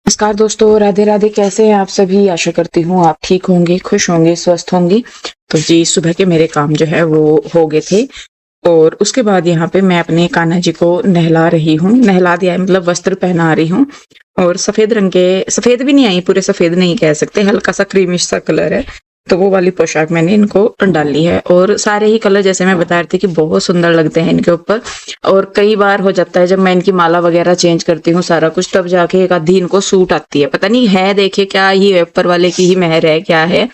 नमस्कार दोस्तों, राधे राधे। कैसे हैं आप सभी? आशा करती हूँ आप ठीक होंगे, खुश होंगे, स्वस्थ होंगी। तो जी, सुबह के मेरे काम जो है वो हो गए थे और उसके बाद यहाँ पे मैं अपने कान्हा जी को नहला रही हूँ। नहला दिया है मतलब वस्त्र पहना रही हूँ और सफ़ेद रंग के, सफ़ेद भी नहीं आई, पूरे सफ़ेद नहीं कह सकते, हल्का सा क्रीमिश सा कलर है। तो वो वाली पोशाक मैंने इनको डाली है और सारे ही कलर जैसे मैं बता रही थी कि बहुत सुंदर लगते हैं इनके ऊपर। और कई बार हो जाता है जब मैं इनकी माला वगैरह चेंज करती हूँ सारा कुछ, तब जाके एक आधी इनको सूट आती है। पता नहीं है, देखिए क्या ही ऊपर वाले की ही मेहर है क्या है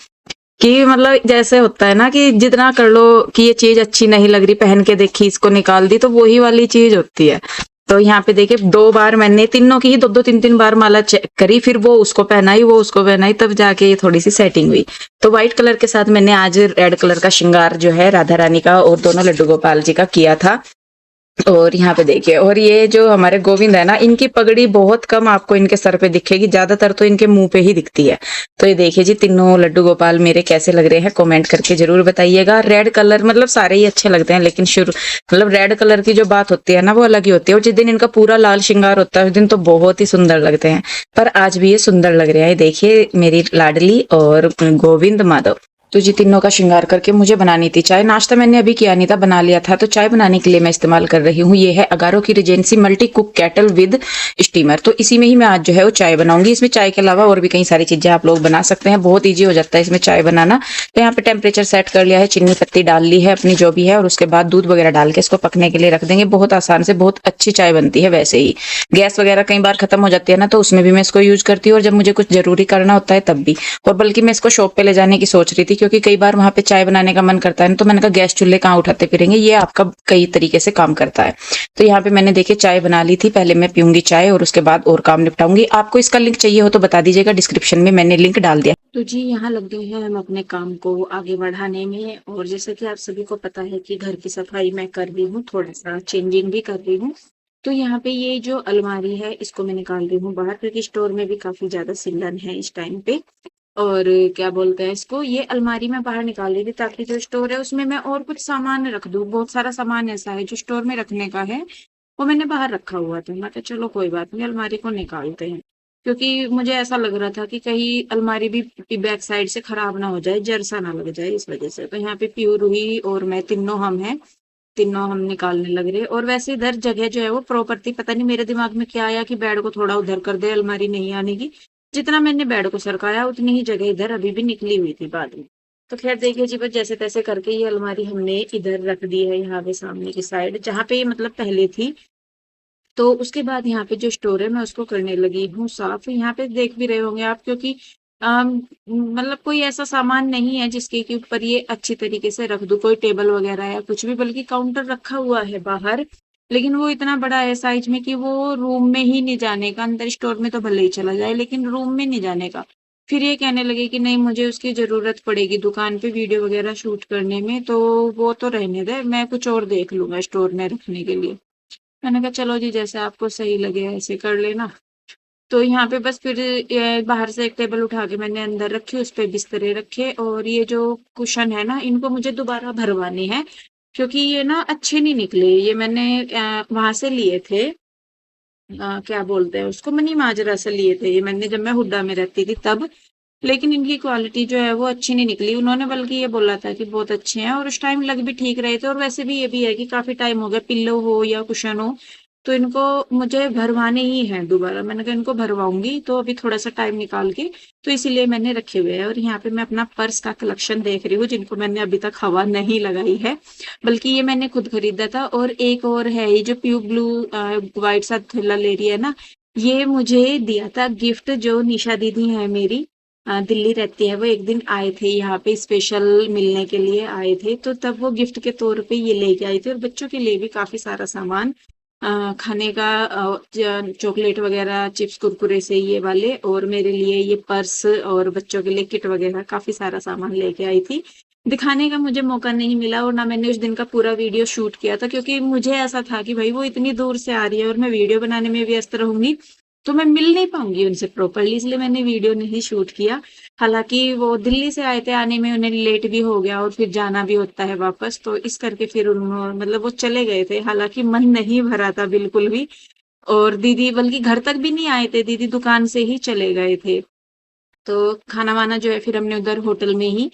कि मतलब जैसे होता है ना कि जितना कर लो कि ये चीज अच्छी नहीं लग रही, पहन के देखी, इसको निकाल दी, तो वही वाली चीज होती है। तो यहाँ पे देखिए 2 बार मैंने तीनों की ही 2-2 3-3 बार माला चेक करी, फिर वो उसको पहनाई, वो उसको पहनाई, तब जाके ये थोड़ी सी सेटिंग हुई। तो व्हाइट कलर के साथ मैंने आज रेड कलर का श्रृंगार जो है राधा रानी का और दोनों लड्डू गोपाल जी का किया था। और यहाँ पे देखिए, और ये जो हमारे गोविंद है ना, इनकी पगड़ी बहुत कम आपको इनके सर पे दिखेगी, ज्यादातर तो इनके मुंह पे ही दिखती है। तो ये देखिए जी, तीनों लड्डू गोपाल मेरे कैसे लग रहे हैं, कमेंट करके जरूर बताइएगा। रेड कलर मतलब सारे ही अच्छे लगते हैं, लेकिन शुरू मतलब रेड कलर की जो बात होती है ना, वो अलग ही होती है। और जिस दिन इनका पूरा लाल श्रृंगार होता है उस दिन तो बहुत ही सुंदर लगते हैं। पर आज भी ये सुंदर लग रहे हैं। देखिए मेरी लाडली और गोविंद माधव। तो जी, तीनों का श्रृंगार करके मुझे बनानी थी चाय। नाश्ता मैंने अभी किया नहीं था, बना लिया था। तो चाय बनाने के लिए मैं इस्तेमाल कर रही हूँ, ये है अगारो की Regency multi cook kettle with steamer. तो इसी में ही मैं आज जो है वो चाय बनाऊंगी। इसमें चाय के अलावा और भी कई सारी चीजें आप लोग बना सकते हैं, बहुत ईजी हो जाता है इसमें चाय बनाना। तो यहाँ पे टेम्परेचर सेट कर लिया है, चीनी पत्ती डाल ली है अपनी जो भी है, और उसके बाद दूध वगैरह डाल के इसको पकने के लिए रख देंगे। बहुत आसान से बहुत अच्छी चाय बनती है। वैसे ही गैस वगैरह कई बार खत्म हो जाती है ना, तो उसमें भी मैं इसको यूज करती हूँ, और जब मुझे कुछ जरूरी करना होता है तब भी। और बल्कि मैं इसको शॉप पे ले जाने की सोच रही थी, क्योंकि कई बार वहां पे चाय बनाने का मन करता है ना, तो मैंने कहा गैस चूल्हे कहाँ उठाते फिरेंगे, ये आपका कई तरीके से काम करता है। तो यहाँ पे मैंने देखिए चाय बना ली थी। पहले मैं पीऊंगी चाय और उसके बाद और काम निपटाऊंगी। आपको इसका लिंक चाहिए हो तो बता दीजिएगा, डिस्क्रिप्शन में मैंने लिंक डाल दिया। तो जी, यहाँ लग गए हैं हम अपने काम को आगे बढ़ाने में। और जैसे कि आप सभी को पता है कि घर की सफाई मैं कर रही हूँ, थोड़ा सा चेंजिंग भी कर रही हूँ। तो यहाँ पे ये जो अलमारी है इसको मैं निकाल रही हूँ बाहर, क्योंकि स्टोर में भी काफी ज्यादा सिलन है इस टाइम पे। और क्या बोलते हैं इसको, ये अलमारी में बाहर निकाल रही थी ताकि जो स्टोर है उसमें मैं और कुछ सामान रख दूं। बहुत सारा सामान ऐसा है जो स्टोर में रखने का है, वो मैंने बाहर रखा हुआ था। मैं कहा चलो कोई बात नहीं, अलमारी को निकालते हैं। क्योंकि मुझे ऐसा लग रहा था कि कहीं अलमारी भी बैक साइड से खराब ना हो जाए, जर सा ना लग जाए, इस वजह से। तो यहाँ पे प्यू, रूही और मैं तीनों हम हैं, तीनों हम निकालने लग रहे। और वैसे इधर जगह जो है वो प्रॉपर थी, पता नहीं मेरे दिमाग में क्या आया कि बेड को थोड़ा उधर कर दे, अलमारी नहीं आने की। जितना मैंने बेड को सरकाया उतनी ही जगह इधर अभी भी निकली हुई थी बाद में। तो खैर देखिए जी, बस जैसे तैसे करके ये अलमारी हमने इधर रख दी है, यहाँ पे सामने की साइड जहाँ पे ये मतलब पहले थी। तो उसके बाद यहाँ पे जो स्टोर है मैं उसको करने लगी हूँ साफ। यहाँ पे देख भी रहे होंगे आप, क्योंकि मतलब कोई ऐसा सामान नहीं है जिसके के ऊपर ये अच्छी तरीके से रख दूं, कोई टेबल वगैरह या कुछ भी, बल्कि काउंटर रखा हुआ है बाहर। लेकिन वो इतना बड़ा है साइज में कि वो रूम में ही नहीं जाने का, अंदर स्टोर में तो भले ही चला जाए लेकिन रूम में नहीं जाने का। फिर ये कहने लगे कि नहीं, मुझे उसकी जरूरत पड़ेगी दुकान पे वीडियो वगैरह शूट करने में, तो वो तो रहने दे, मैं कुछ और देख लूंगा स्टोर में रखने के लिए। मैंने कहा चलो जी, जैसे आपको सही लगे ऐसे कर लेना। तो यहाँ पे बस फिर बाहर से एक टेबल उठा के मैंने अंदर रखी, उस पे बिस्तरे रखे। और ये जो कुशन है ना, इनको मुझे दोबारा भरवाने हैं, क्योंकि ये ना अच्छे नहीं निकले। ये मैंने वहां से लिए थे, क्या बोलते हैं उसको, मनी माजरा से लिए थे ये मैंने, जब मैं हुड्डा में रहती थी तब। लेकिन इनकी क्वालिटी जो है वो अच्छी नहीं निकली। उन्होंने बल्कि ये बोला था कि बहुत अच्छे हैं, और उस टाइम लग भी ठीक रहे थे। और वैसे भी ये भी है कि काफी टाइम हो गया, पिल्लो हो या कुशन हो, तो इनको मुझे भरवाने ही हैं दोबारा। मैंने कहा इनको भरवाऊंगी, तो अभी थोड़ा सा टाइम निकाल के, तो इसीलिए मैंने रखे हुए हैं। और यहाँ पे मैं अपना पर्स का कलेक्शन देख रही हूँ, जिनको मैंने अभी तक हवा नहीं लगाई है, बल्कि ये मैंने खुद खरीदा था। और एक और है, ये जो प्यू ब्लू व्हाइट सा थैला ले रही है ना, ये मुझे दिया था गिफ्ट, जो निशा दीदी है मेरी, दिल्ली रहती है वो। एक दिन आए थे यहाँ पे स्पेशल मिलने के लिए आए थे, तो तब वो गिफ्ट के तौर पे ये लेके आई थी। और बच्चों के लिए भी काफी सारा सामान, खाने का, चॉकलेट वगैरह, चिप्स कुरकुरे से ये वाले, और मेरे लिए ये पर्स, और बच्चों के लिए किट वगैरह, काफी सारा सामान लेके आई थी। दिखाने का मुझे मौका नहीं मिला, और ना मैंने उस दिन का पूरा वीडियो शूट किया था, क्योंकि मुझे ऐसा था कि भाई वो इतनी दूर से आ रही है और मैं वीडियो बनाने में व्यस्त रहूंगी, तो मैं मिल नहीं पाऊंगी उनसे प्रॉपरली, इसलिए मैंने वीडियो नहीं शूट किया। हालांकि वो दिल्ली से आए थे, आने में उन्हें लेट भी हो गया, और फिर जाना भी होता है वापस, तो इस करके फिर उन्होंने मतलब वो चले गए थे। हालांकि मन नहीं भरा था बिल्कुल भी। और दीदी बल्कि घर तक भी नहीं आए थे, दीदी दुकान से ही चले गए थे। तो खाना-वाना जो है फिर हमने उधर होटल में ही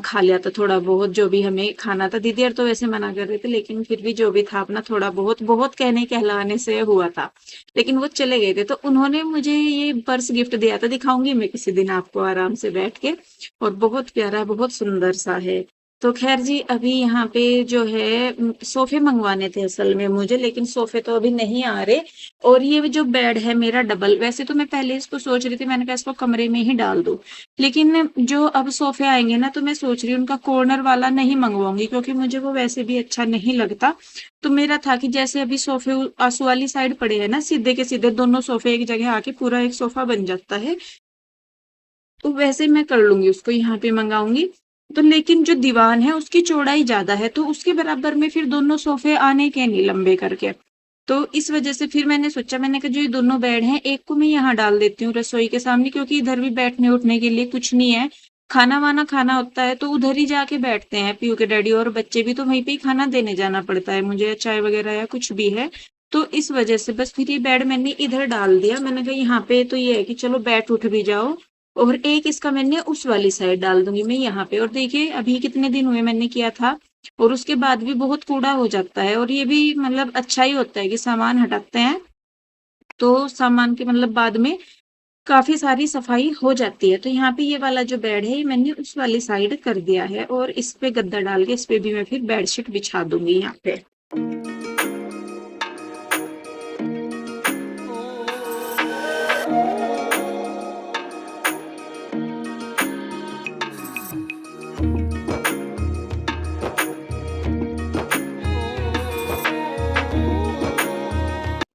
खा लिया था थोड़ा बहुत जो भी हमें खाना था। दीदी और तो वैसे मना कर रहे थे लेकिन फिर भी जो भी था अपना थोड़ा बहुत, बहुत कहने कहलाने से हुआ था। लेकिन वो चले गए थे तो उन्होंने मुझे ये पर्स गिफ्ट दिया था, दिखाऊँगी मैं किसी दिन आपको आराम से बैठ के और बहुत प्यारा, बहुत सुंदर सा है। तो ख़ैर जी अभी यहाँ पे जो है सोफ़े मँगवाने थे असल में मुझे लेकिन सोफ़े तो अभी नहीं आ रहे और ये जो बेड है मेरा डबल वैसे तो मैं पहले इसको सोच रही थी मैंने कहा इसको कमरे में ही डाल दूं लेकिन जो अब सोफे आएंगे ना तो मैं सोच रही हूँ उनका कॉर्नर वाला नहीं मंगवाऊंगी क्योंकि मुझे वो वैसे भी अच्छा नहीं लगता। तो मेरा था कि जैसे अभी सोफे आंसू वाली साइड पड़े हैं ना सीधे के सीधे दोनों सोफे एक जगह आके पूरा एक सोफा बन जाता है तो वैसे मैं कर लूंगी उसको यहाँ पे मंगाऊंगी। तो लेकिन जो दीवान है उसकी चौड़ाई ज्यादा है तो उसके बराबर में फिर दोनों सोफे आने के नहीं लंबे करके। तो इस वजह से फिर मैंने सोचा मैंने कहा जो ये दोनों बेड हैं एक को मैं यहाँ डाल देती हूँ रसोई के सामने क्योंकि इधर भी बैठने उठने के लिए कुछ नहीं है। खाना वाना खाना होता है तो उधर ही जाके बैठते हैं पीयू के डैडी और बच्चे भी तो वहीं पे ही खाना देने जाना पड़ता है मुझे चाय वगैरह या कुछ भी है। तो इस वजह से बस फिर ये बेड मैंने इधर डाल दिया मैंने कहा यहाँ पे तो ये है कि चलो बैठ उठ भी जाओ और एक इसका मैंने उस वाली साइड डाल दूंगी मैं यहाँ पे और देखिए अभी कितने दिन हुए मैंने किया था और उसके बाद भी बहुत कूड़ा हो जाता है और ये भी मतलब अच्छा ही होता है कि सामान हटाते हैं तो सामान के मतलब बाद में काफी सारी सफाई हो जाती है। तो यहाँ पे ये वाला जो बेड है ये मैंने उस वाली साइड कर दिया है और इस पे गद्दा डाल के इस पे भी मैं फिर बेडशीट बिछा दूंगी यहाँ पे।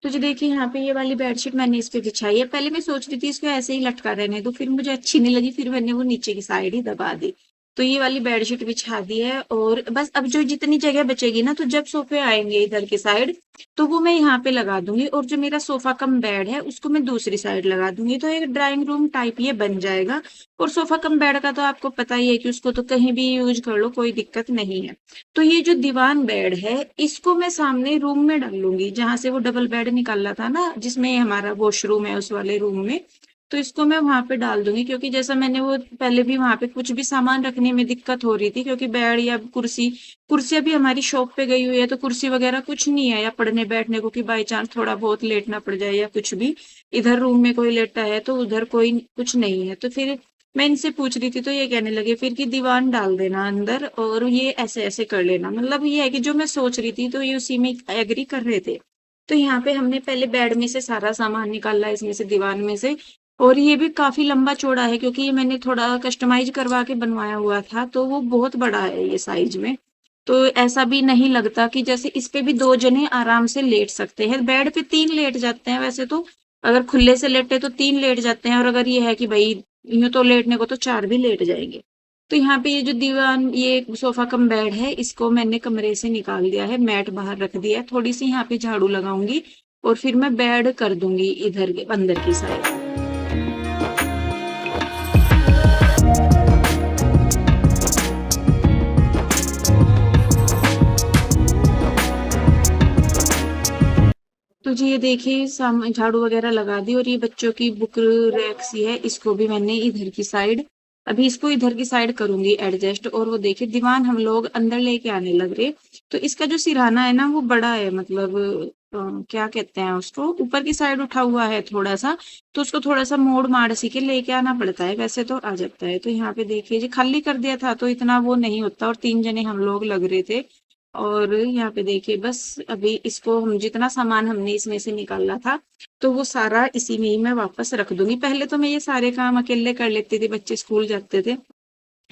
तो जी देखिए यहाँ पे ये वाली बेडशीट मैंने इस पे बिछाई है पहले मैं सोच रही थी इसको ऐसे ही लटका रहने दो फिर मुझे अच्छी नहीं लगी फिर मैंने वो नीचे की साइड ही दबा दी। तो ये वाली बेडशीट बिछा दी है और बस अब जो जितनी जगह बचेगी ना तो जब सोफे आएंगे इधर की साइड तो वो मैं यहाँ पे लगा दूंगी और जो मेरा सोफा कम बेड है उसको मैं दूसरी साइड लगा दूंगी तो एक ड्राइंग रूम टाइप ये बन जाएगा। और सोफा कम बेड का तो आपको पता ही है कि उसको तो कहीं भी यूज कर लो कोई दिक्कत नहीं है। तो ये जो दीवान बेड है इसको मैं सामने रूम में डालूंगी जहां से वो डबल बेड निकाला था ना जिसमें हमारा वॉशरूम है उस वाले रूम में। तो इसको मैं वहां पे डाल दूंगी क्योंकि जैसा मैंने वो पहले भी वहां पे कुछ भी सामान रखने में दिक्कत हो रही थी क्योंकि बेड या कुर्सी कुर्सियां भी हमारी शॉप पे गई हुई है तो कुर्सी वगैरह कुछ नहीं है या पढ़ने बैठने को कि बाई चांस थोड़ा बहुत लेटना पड़ जाए या कुछ भी इधर रूम में कोई लेटा है तो उधर कोई कुछ नहीं है। तो फिर मैं इनसे पूछ रही थी तो ये कहने लगे फिर कि दीवान डाल देना अंदर और ये ऐसे ऐसे कर लेना मतलब ये है कि जो मैं सोच रही थी तो ये उसी में एग्री कर रहे थे। तो यहाँ पे हमने पहले बेड में से सारा सामान निकाला इसमें से दीवान में से और ये भी काफी लंबा चौड़ा है क्योंकि ये मैंने थोड़ा कस्टमाइज करवा के बनवाया हुआ था तो वो बहुत बड़ा है ये साइज में। तो ऐसा भी नहीं लगता कि जैसे इस पे भी दो जने आराम से लेट सकते हैं बेड पे तीन लेट जाते हैं वैसे तो अगर खुले से लेटे तो तीन लेट जाते हैं और अगर ये है कि भाई यूं तो लेटने को तो चार भी लेट जाएंगे। तो यहाँ पे ये जो दीवान ये सोफा कम बेड है इसको मैंने कमरे से निकाल दिया है मैट बाहर रख दिया है थोड़ी सी यहाँ पे झाड़ू लगाऊंगी और फिर मैं बेड कर दूंगी इधर के अंदर की साइड। तो जी ये देखिए झाड़ू वगैरह लगा दी और ये बच्चों की बुक रैक सी है इसको भी मैंने इधर की साइड अभी इसको इधर की साइड करूंगी एडजस्ट और वो देखिए दीवान हम लोग अंदर लेके आने लग रहे। तो इसका जो सिरहाना है ना वो बड़ा है मतलब क्या कहते हैं उसको ऊपर की साइड उठा हुआ है थोड़ा सा तो उसको थोड़ा सा मोड़ माड़ सी के लेके आना पड़ता है वैसे तो आ जाता है। तो यहाँ पे देखिए जी खाली कर दिया था तो इतना वो नहीं होता और तीन जने हम लोग लग रहे थे। और यहाँ पे देखिए बस अभी इसको हम जितना सामान हमने इसमें से निकाला था तो वो सारा इसी में ही मैं वापस रख दूंगी। पहले तो मैं ये सारे काम अकेले कर लेती थी बच्चे स्कूल जाते थे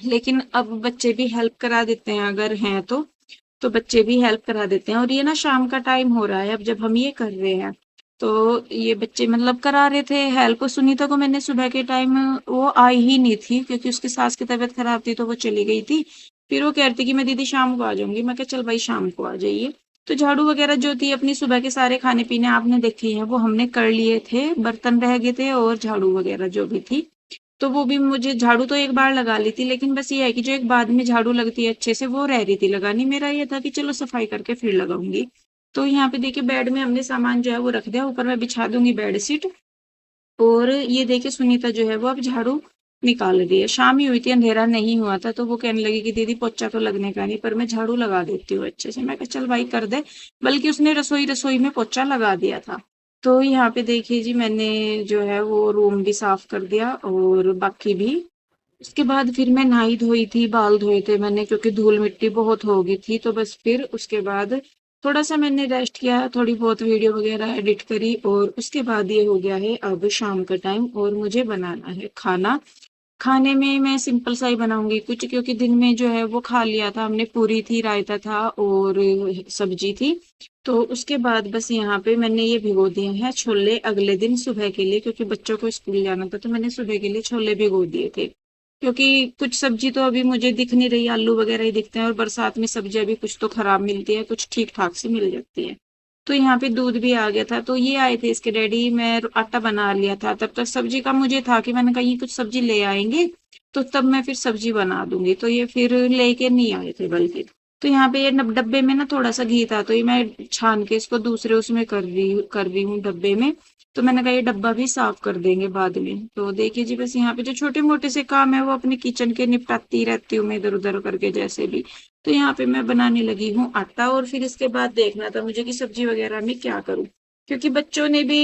लेकिन अब बच्चे भी हेल्प करा देते हैं अगर हैं तो बच्चे भी हेल्प करा देते हैं और ये ना शाम का टाइम हो रहा है अब जब हम ये कर रहे हैं तो ये बच्चे मतलब करा रहे थे हेल्प। सुनीता को मैंने सुबह के टाइम वो आई ही नहीं थी क्योंकि उसकी सास की तबीयत खराब थी तो वो चली गई थी। फिर वो कह रही थी कि मैं दीदी शाम को आ जाऊंगी मैं कहा चल भाई शाम को आ जाइए। तो झाड़ू वगैरह जो थी अपनी सुबह के सारे खाने पीने आपने देखे हैं वो हमने कर लिए थे बर्तन रह गए थे और झाड़ू वगैरह जो भी थी। तो वो भी मुझे झाड़ू तो एक बार लगा ली थी लेकिन बस ये है कि जो एक बाद में झाड़ू लगती है अच्छे से वो रह रही थी लगानी मेरा ये था कि चलो सफाई करके फिर लगाऊंगी। तो यहाँ पे देखिए बेड में हमने सामान जो है वो रख दिया, ऊपर मैं बिछा दूंगी बेड शीट। और ये देखिए सुनीता जो है वो अब झाड़ू निकाल रही है। शाम ही हुई थी, अंधेरा नहीं हुआ था, तो वो कहने लगी कि दीदी पोछा तो लगने का नहीं, पर मैं झाड़ू लगा देती हूँ अच्छे से। मैं कहा चल भाई कर दे। बल्कि उसने रसोई रसोई में पोछा लगा दिया था। तो यहाँ पे देखिए जी मैंने जो है वो रूम भी साफ कर दिया और बाकी भी। उसके बाद फिर मैं नहाई धोई थी, बाल धोए थे मैंने क्योंकि धूल मिट्टी बहुत हो गई थी। तो बस फिर उसके बाद थोड़ा सा मैंने रेस्ट किया, थोड़ी बहुत वीडियो वगैरह एडिट करी, और उसके बाद ये हो गया है अब शाम का टाइम और मुझे बनाना है खाना। खाने में मैं सिंपल सा ही बनाऊंगी कुछ, क्योंकि दिन में जो है वो खा लिया था हमने, पूरी थी, रायता था और सब्जी थी। तो उसके बाद बस यहाँ पे मैंने ये भिगो दिए हैं छोले अगले दिन सुबह के लिए, क्योंकि बच्चों को स्कूल जाना था, तो मैंने सुबह के लिए छोले भिगो दिए थे। क्योंकि कुछ सब्जी तो अभी मुझे दिख नहीं रही, आलू वगैरह ही दिखते हैं, और बरसात में सब्जियां भी कुछ तो खराब मिलती है, कुछ ठीक ठाक सी मिल जाती है। तो यहाँ पे दूध भी आ गया था, तो ये आए थे इसके डैडी, मैं आटा बना लिया था, तब तक सब्जी का मुझे था कि मैंने कहा ये कुछ सब्जी ले आएंगे तो तब मैं फिर सब्जी बना दूंगी, तो ये फिर लेके नहीं आए थे बल्कि। तो यहाँ पे ये डब्बे में ना थोड़ा सा घी था, तो ये मैं छान के इसको दूसरे उसमें कर रही हूँ डब्बे में। तो मैंने कहा ये डब्बा भी साफ कर देंगे बाद में। तो देखिए जी बस यहाँ पे जो छोटे मोटे से काम है वो अपने किचन के निपटाती रहती हूँ मैं इधर उधर करके जैसे भी। तो यहाँ पे मैं बनाने लगी हूँ आटा, और फिर इसके बाद देखना था मुझे कि सब्जी वगैरह में क्या करूँ। क्योंकि बच्चों ने भी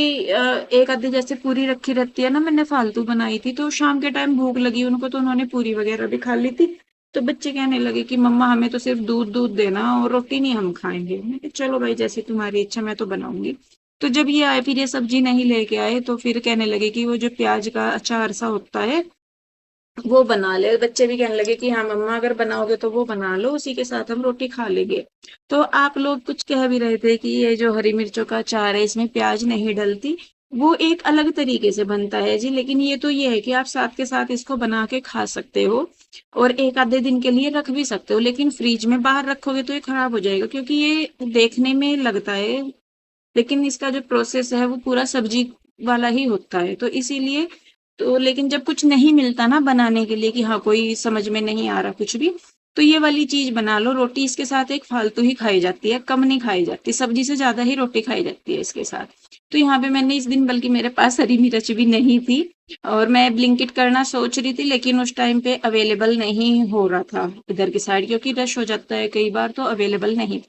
एक आधी जैसे पूरी रखी रहती है ना, मैंने फालतू बनाई थी, तो शाम के टाइम भूख लगी उनको, तो उन्होंने पूरी वगैरह भी खा ली थी। तो बच्चे कहने लगे कि मम्मा हमें तो सिर्फ दूध दूध देना और रोटी नहीं हम खाएंगे। मैं कहा, चलो भाई जैसी तुम्हारी इच्छा, मैं तो बनाऊंगी। तो जब ये आए फिर ये सब्जी नहीं लेके आए, तो फिर कहने लगे कि वो जो प्याज का अचार सा होता है वो बना ले। बच्चे भी कहने लगे कि हाँ मम्मा अगर बनाओगे तो वो बना लो, उसी के साथ हम रोटी खा लेंगे। तो आप लोग कुछ कह भी रहे थे कि ये जो हरी मिर्चों का अचार है इसमें प्याज नहीं डलती, वो एक अलग तरीके से बनता है जी। लेकिन ये तो ये है कि आप साथ के साथ इसको बना के खा सकते हो और एक आधे दिन के लिए रख भी सकते हो, लेकिन फ्रिज में बाहर रखोगे तो ये खराब हो जाएगा, क्योंकि ये देखने में लगता है लेकिन इसका जो प्रोसेस है वो पूरा सब्जी वाला ही होता है। तो इसीलिए तो लेकिन जब कुछ नहीं मिलता ना बनाने के लिए कि हाँ कोई समझ में नहीं आ रहा कुछ भी, तो ये वाली चीज बना लो। रोटी इसके साथ एक फालतू ही खाई जाती है, कम नहीं खाई जाती, सब्जी से ज्यादा ही रोटी खाई जाती है इसके साथ। तो यहाँ पे मैंने इस दिन, बल्कि मेरे पास हरी मिर्च भी नहीं थी और मैं ब्लिंकिट करना सोच रही थी, लेकिन उस टाइम पे अवेलेबल नहीं हो रहा था इधर की साइड, क्योंकि रश हो जाता है कई बार, तो अवेलेबल नहीं।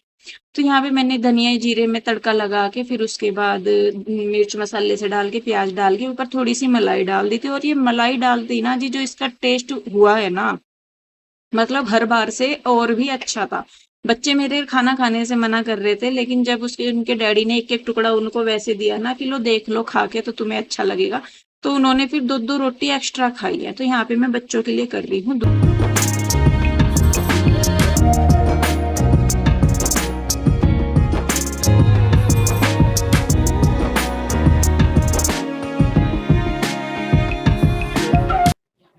तो यहाँ पे मैंने धनिया जीरे में तड़का लगा के फिर उसके बाद मिर्च मसाले से डाल के प्याज डाल के ऊपर थोड़ी सी मलाई डाल दी थी, और ये मलाई डालती ना जी जो इसका टेस्ट हुआ है ना, मतलब हर बार से और भी अच्छा था। बच्चे मेरे खाना खाने से मना कर रहे थे, लेकिन जब उसके उनके डैडी ने एक एक टुकड़ा उनको वैसे दिया ना कि लो देख लो खा के तो तुम्हें अच्छा लगेगा, तो उन्होंने फिर दो दो रोटी एक्स्ट्रा खाई है। तो यहाँ पे मैं बच्चों के लिए कर रही हूँ।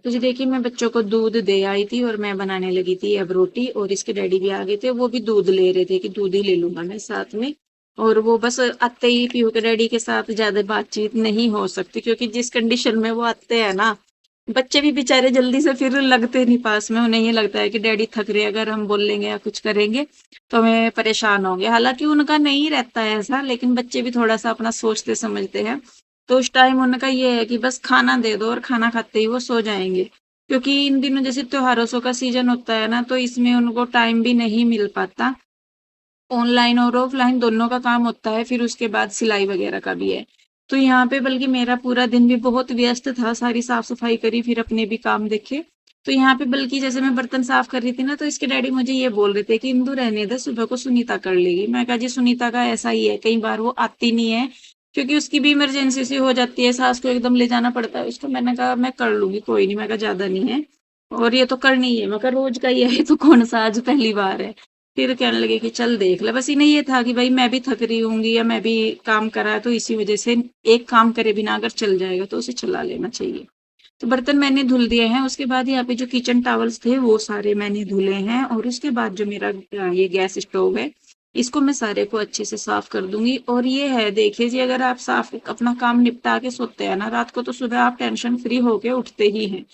तो जी देखिए मैं बच्चों को दूध दे आई थी और मैं बनाने लगी थी अब रोटी, और इसके डैडी भी आ गए थे, वो भी दूध ले रहे थे कि दूध ही ले लूंगा मैं साथ में। और वो बस आते ही पीहू के डैडी के साथ ज्यादा बातचीत नहीं हो सकती, क्योंकि जिस कंडीशन में वो आते हैं ना, बच्चे भी बेचारे जल्दी से फिर लगते नहीं पास में, उन्हें ये लगता है कि डैडी थक रहे, अगर हम बोल लेंगे या कुछ करेंगे तो हमें परेशान होंगे। हालांकि उनका नहीं रहता है ऐसा, लेकिन बच्चे भी थोड़ा सा अपना सोचते समझते हैं। तो उस टाइम उनका ये है कि बस खाना दे दो और खाना खाते ही वो सो जाएंगे। क्योंकि इन दिनों जैसे त्योहारों सो का सीजन होता है ना, तो इसमें उनको टाइम भी नहीं मिल पाता। ऑनलाइन और ऑफलाइन दोनों का काम होता है, फिर उसके बाद सिलाई वगैरह का भी है। तो यहाँ पे बल्कि मेरा पूरा दिन भी बहुत व्यस्त था, सारी साफ सफाई करी फिर अपने भी काम देखे। तो यहाँ पे बल्कि जैसे मैं बर्तन साफ कर रही थी ना, तो इसके डैडी मुझे ये बोल रहे थे कि इंदु रहने दे, सुबह को सुनीता कर लेगी। मैं कहा जी सुनीता का ऐसा ही है, कई बार वो आती नहीं है, क्योंकि उसकी भी इमरजेंसी सी हो जाती है, सास को एकदम ले जाना पड़ता है उसको। मैंने कहा मैं कर लूंगी, कोई नहीं, मैं कहा ज्यादा नहीं है और ये तो करनी ही है, मैं कहा रोज का ही है, तो कौन सा आज पहली बार है। फिर कहने लगे कि चल देख ले। बस इन्हें ये था कि भाई मैं भी थक रही होंगी या मैं भी काम करा है, तो इसी वजह से एक काम करे बिना अगर चल जाएगा तो उसे चला लेना चाहिए। तो बर्तन मैंने धुल दिए हैं, उसके बाद यहाँ पे जो किचन टॉवल्स थे वो सारे मैंने धुले हैं, और उसके बाद जो मेरा ये गैस स्टोव है इसको मैं सारे को अच्छे से साफ कर दूंगी। और ये है देखिए जी, अगर आप साफ अपना काम निपटा के सोते हैं ना रात को, तो सुबह आप टेंशन फ्री होके उठते ही हैं।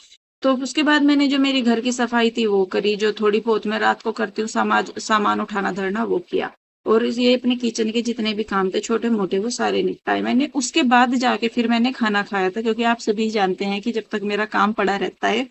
तो उसके बाद मैंने जो मेरी घर की सफाई थी वो करी, जो थोड़ी बहुत मैं रात को करती हूँ सामान उठाना धरना वो किया। और ये अपने किचन के जितने भी काम थे छोटे मोटे वो सारे निपटाए मैंने। उसके बाद जाके फिर मैंने खाना खाया था, क्योंकि आप सभी जानते हैं कि जब तक मेरा काम पड़ा रहता है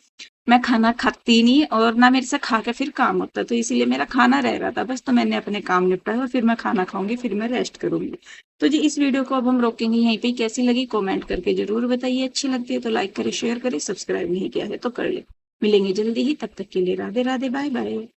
मैं खाना खाती नहीं, और ना मेरे से खा के फिर काम होता, तो इसीलिए मेरा खाना रह रहा था बस। तो मैंने अपने काम निपटाया और फिर मैं खाना खाऊंगी, फिर मैं रेस्ट करूंगी। तो जी इस वीडियो को अब हम रोकेंगे यहीं पे। कैसी लगी कमेंट करके जरूर बताइए, अच्छी लगती है तो लाइक करें, शेयर करें, सब्सक्राइब नहीं किया है तो कर ले। मिलेंगे जल्दी ही, तब तक के लिए राधे राधे, बाय बाय।